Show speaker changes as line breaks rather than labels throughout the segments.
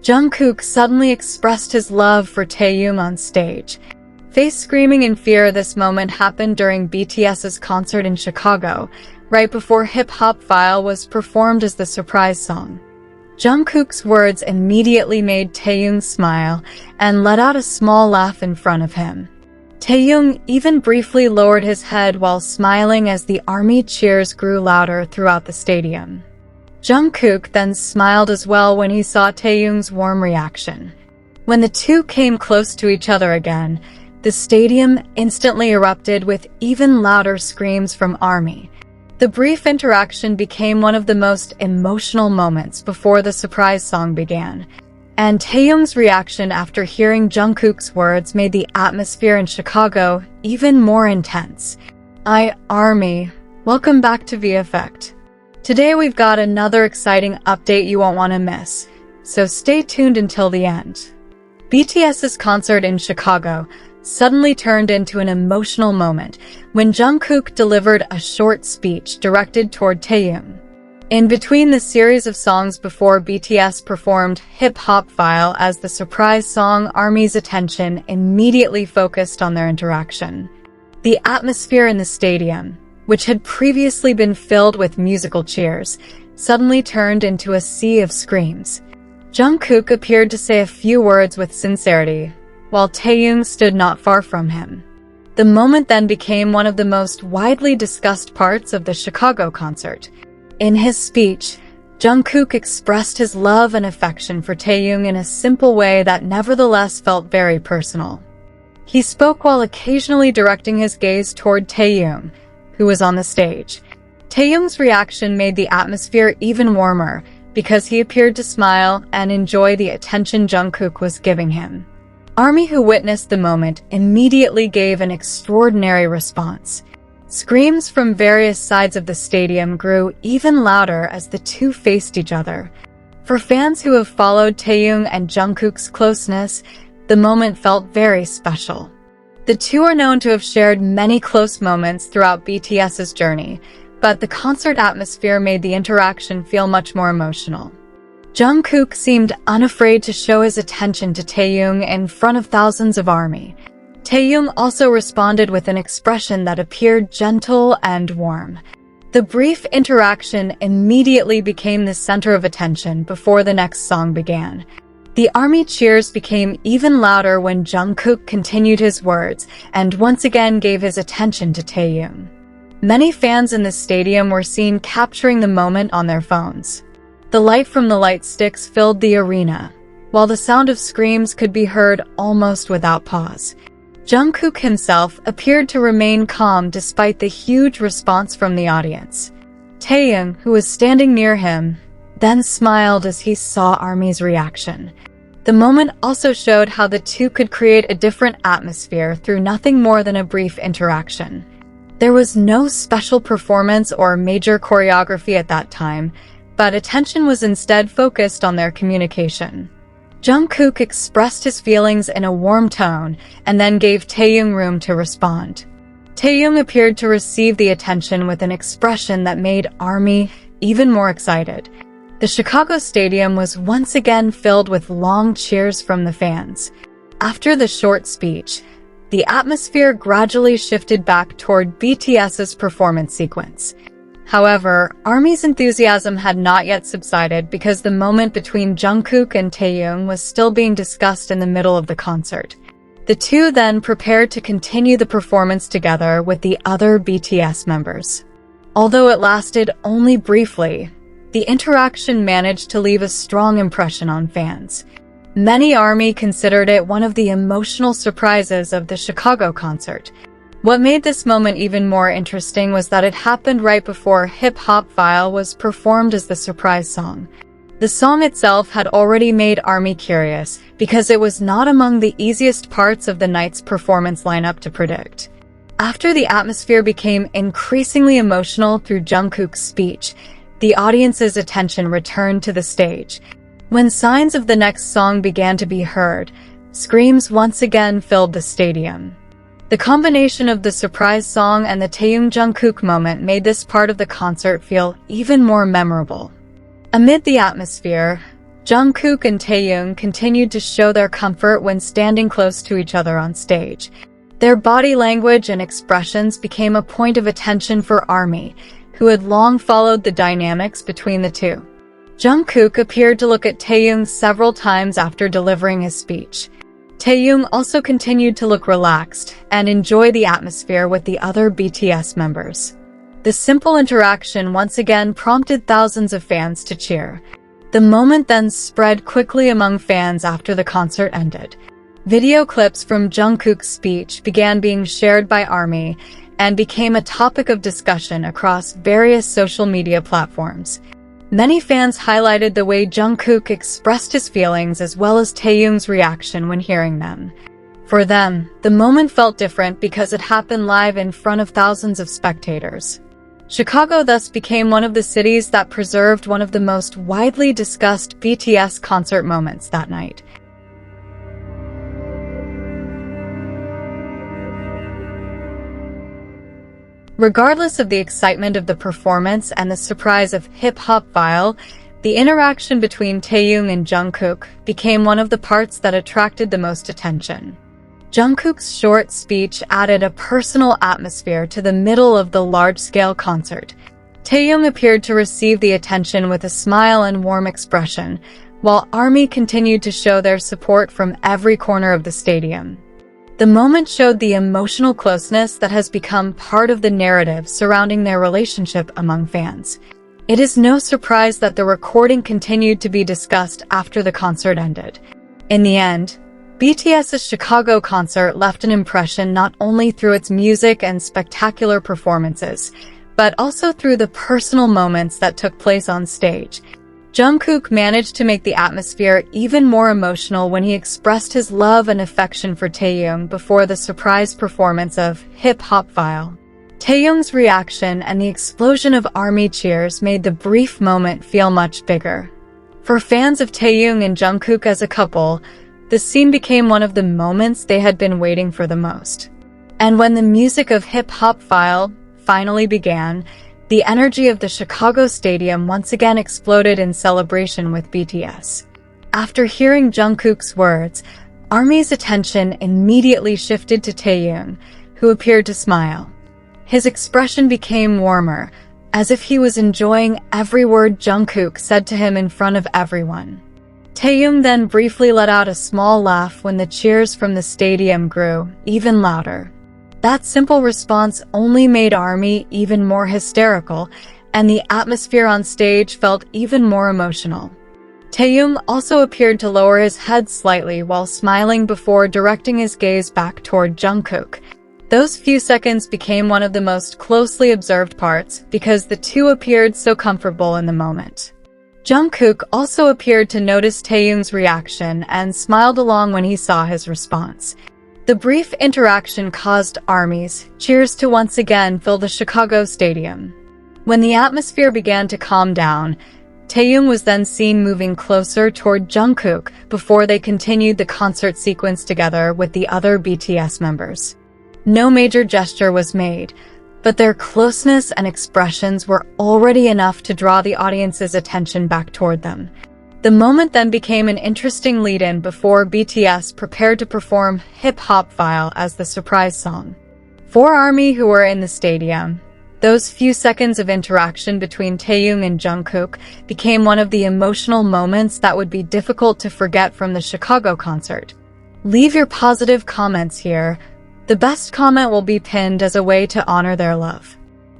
Jungkook suddenly expressed his love for Taehyung on stage. Face screaming in fear, this moment happened during BTS's concert in Chicago, right before Hip Hop File was performed as the surprise song. Jungkook's words immediately made Taehyung smile and let out a small laugh in front of him. Taehyung even briefly lowered his head while smiling as the ARMY cheers grew louder throughout the stadium. Jungkook then smiled as well when he saw Taehyung's warm reaction. When the two came close to each other again, the stadium instantly erupted with even louder screams from ARMY. The brief interaction became one of the most emotional moments before the surprise song began, and Taehyung's reaction after hearing Jungkook's words made the atmosphere in Chicago even more intense. ARMY, welcome back to VFX. Today we've got another exciting update you won't want to miss, so stay tuned until the end. BTS's concert in Chicago suddenly turned into an emotional moment when Jungkook delivered a short speech directed toward Taehyung. In between the series of songs before BTS performed Hip Hop File as the surprise song, ARMY's attention immediately focused on their interaction. The atmosphere in the stadium, which had previously been filled with musical cheers, suddenly turned into a sea of screams. Jungkook appeared to say a few words with sincerity, while Taehyung stood not far from him. The moment then became one of the most widely discussed parts of the Chicago concert. In his speech, Jungkook expressed his love and affection for Taehyung in a simple way that nevertheless felt very personal. He spoke while occasionally directing his gaze toward Taehyung, who was on the stage. Taehyung's reaction made the atmosphere even warmer because he appeared to smile and enjoy the attention Jungkook was giving him. ARMY, who witnessed the moment, immediately gave an extraordinary response. Screams from various sides of the stadium grew even louder as the two faced each other. For fans who have followed Taehyung and Jungkook's closeness, the moment felt very special. The two are known to have shared many close moments throughout BTS's journey, but the concert atmosphere made the interaction feel much more emotional. Jungkook seemed unafraid to show his attention to Taehyung in front of thousands of ARMY. Taehyung also responded with an expression that appeared gentle and warm. The brief interaction immediately became the center of attention before the next song began. The ARMY cheers became even louder when Jungkook continued his words and once again gave his attention to Taehyung. Many fans in the stadium were seen capturing the moment on their phones. The light from the light sticks filled the arena, while the sound of screams could be heard almost without pause. Jungkook himself appeared to remain calm despite the huge response from the audience. Taehyung, who was standing near him, then smiled as he saw ARMY's reaction. The moment also showed how the two could create a different atmosphere through nothing more than a brief interaction. There was no special performance or major choreography at that time, but attention was instead focused on their communication. Jungkook expressed his feelings in a warm tone and then gave Taehyung room to respond. Taehyung appeared to receive the attention with an expression that made ARMY even more excited. The Chicago Stadium was once again filled with long cheers from the fans. After the short speech, the atmosphere gradually shifted back toward BTS's performance sequence. However, ARMY's enthusiasm had not yet subsided because the moment between Jungkook and Taehyung was still being discussed in the middle of the concert. The two then prepared to continue the performance together with the other BTS members. Although it lasted only briefly, the interaction managed to leave a strong impression on fans. Many ARMY considered it one of the emotional surprises of the Chicago concert. What made this moment even more interesting was that it happened right before Hip Hop File was performed as the surprise song. The song itself had already made ARMY curious because it was not among the easiest parts of the night's performance lineup to predict. After the atmosphere became increasingly emotional through Jungkook's speech, the audience's attention returned to the stage. When signs of the next song began to be heard, screams once again filled the stadium. The combination of the surprise song and the Taehyung-Jungkook moment made this part of the concert feel even more memorable. Amid the atmosphere, Jungkook and Taehyung continued to show their comfort when standing close to each other on stage. Their body language and expressions became a point of attention for ARMY, who had long followed the dynamics between the two. Jungkook appeared to look at Taehyung several times after delivering his speech. Taehyung also continued to look relaxed and enjoy the atmosphere with the other BTS members. The simple interaction once again prompted thousands of fans to cheer. The moment then spread quickly among fans after the concert ended. Video clips from Jungkook's speech began being shared by ARMY and became a topic of discussion across various social media platforms. Many fans highlighted the way Jungkook expressed his feelings as well as Taehyung's reaction when hearing them. For them, the moment felt different because it happened live in front of thousands of spectators. Chicago thus became one of the cities that preserved one of the most widely discussed BTS concert moments that night. Regardless of the excitement of the performance and the surprise of Hip Hop File, the interaction between Taehyung and Jungkook became one of the parts that attracted the most attention. Jungkook's short speech added a personal atmosphere to the middle of the large-scale concert. Taehyung appeared to receive the attention with a smile and warm expression, while ARMY continued to show their support from every corner of the stadium. The moment showed the emotional closeness that has become part of the narrative surrounding their relationship among fans. It is no surprise that the recording continued to be discussed after the concert ended. In the end, BTS's Chicago concert left an impression not only through its music and spectacular performances, but also through the personal moments that took place on stage. Jungkook managed to make the atmosphere even more emotional when he expressed his love and affection for Taehyung before the surprise performance of Hip Hop File. Taehyung's reaction and the explosion of ARMY cheers made the brief moment feel much bigger. For fans of Taehyung and Jungkook as a couple, the scene became one of the moments they had been waiting for the most. And when the music of Hip Hop File finally began, the energy of the Chicago Stadium once again exploded in celebration with BTS. After hearing Jungkook's words, ARMY's attention immediately shifted to Taehyung, who appeared to smile. His expression became warmer, as if he was enjoying every word Jungkook said to him in front of everyone. Taehyung then briefly let out a small laugh when the cheers from the stadium grew even louder. That simple response only made ARMY even more hysterical, and the atmosphere on stage felt even more emotional. Taehyung also appeared to lower his head slightly while smiling before directing his gaze back toward Jungkook. Those few seconds became one of the most closely observed parts because the two appeared so comfortable in the moment. Jungkook also appeared to notice Taehyung's reaction and smiled along when he saw his response. The brief interaction caused ARMY's cheers to once again fill the Chicago Stadium. When the atmosphere began to calm down, Taehyung was then seen moving closer toward Jungkook before they continued the concert sequence together with the other BTS members. No major gesture was made, but their closeness and expressions were already enough to draw the audience's attention back toward them. The moment then became an interesting lead-in before BTS prepared to perform Hip Hop File as the surprise song. For ARMY who were in the stadium, those few seconds of interaction between Taehyung and Jungkook became one of the emotional moments that would be difficult to forget from the Chicago concert. Leave your positive comments here. The best comment will be pinned as a way to honor their love.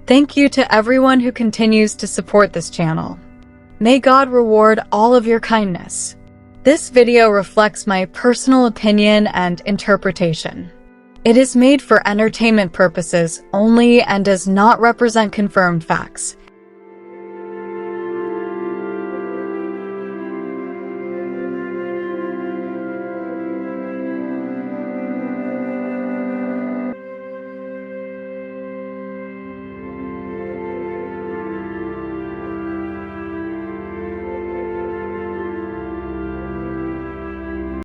Thank you to everyone who continues to support this channel. May God reward all of your kindness. This video reflects my personal opinion and interpretation. It is made for entertainment purposes only and does not represent confirmed facts.